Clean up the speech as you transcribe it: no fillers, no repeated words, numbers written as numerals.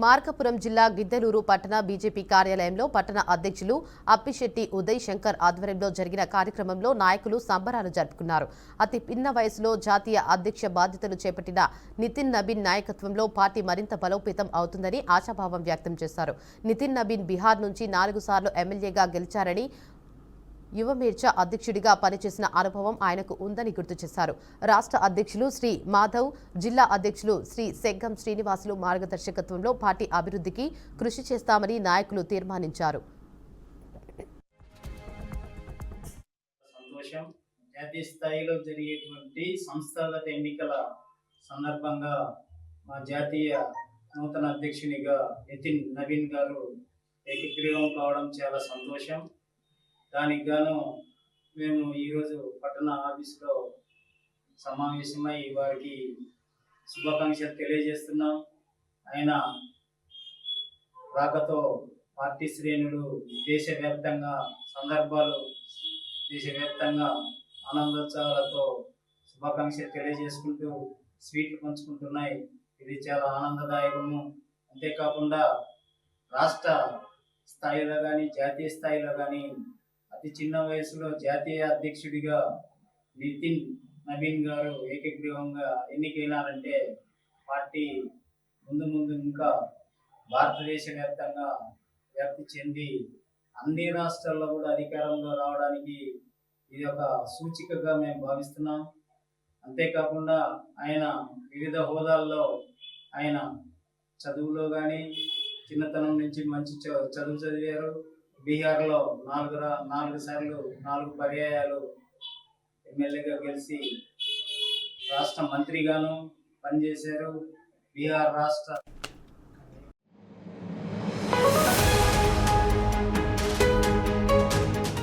మార్కాపురం జిల్లా గిద్దలూరు పట్టణ బీజేపీ కార్యాలయంలో పట్టణ అధ్యక్షులు అప్పిశెట్టి ఉదయ్ శంకర్ ఆధ్వర్యంలో జరిగిన కార్యక్రమంలో నాయకులు సంబరాలు జరుపుకున్నారు. అతి పిన్న వయసులో జాతీయ అధ్యక్ష బాధ్యతలు చేపట్టిన నితిన్ నబీన్ నాయకత్వంలో పార్టీ మరింత బలోపేతం అవుతుందని ఆశాభావం వ్యక్తం చేశారు. నితిన్ నబీన్ బీహార్ నుంచి 4 సార్లు ఎమ్మెల్యేగా గెలిచారని, యువమోర్చా అధ్యక్షుడిగా పనిచేసిన అనుభవం ఆయనకు ఉందని గుర్తు చేశారు. రాష్ట్ర అధ్యక్షులు శ్రీ మాధవ్, జిల్లా అధ్యక్షులు శ్రీ సెగ్గం శ్రీనివాసులు మార్గదర్శకత్వంలో పార్టీ అభివృద్ధికి కృషి చేస్తామని నాయకులు తీర్మానించారు. జాతీయ స్థాయిలో జరిగేటువంటి సంస్థాగత ఎన్నికల సందర్భంగా మా జాతీయ నూతన అధ్యక్షునిగా నితిన్ నబీన్ గారు ఏకగ్రీవం కావడం చాలా సంతోషం. దానికి గాను మేము ఈరోజు పట్టణ ఆఫీసులో సమావేశమై వారికి శుభాకాంక్షలు తెలియజేస్తున్నాం. ఆయన రాకతో పార్టీ శ్రేణులు దేశవ్యాప్తంగా ఆనందోత్సవాలతో శుభాకాంక్షలు తెలియజేసుకుంటూ స్వీట్లు పంచుకుంటున్నాయి. ఇది చాలా ఆనందదాయకము. అంతేకాకుండా రాష్ట్ర స్థాయిలో కానీ జాతీయ స్థాయిలో కానీ అతి చిన్న వయసులో జాతీయ అధ్యక్షుడిగా నితిన్ నబీన్ గారు ఏకగ్రీవంగా ఎన్నికైనారంటే పార్టీ ముందు ఇంకా భారతదేశ వ్యాప్తంగా వ్యాప్తి చెంది అన్ని రాష్ట్రాల్లో కూడా అధికారంలో రావడానికి ఇది ఒక సూచికగా మేము భావిస్తున్నాం. అంతేకాకుండా ఆయన వివిధ హోదాల్లో ఆయన చదువులో కానీ చిన్నతనం నుంచి మంచి చదువు చదివారు. బీహార్లో 4 పర్యాయాలు ఎమ్మెల్యేగా గెలిచి రాష్ట్ర మంత్రిగాను పనిచేశారు. బీహార్ రాష్ట్ర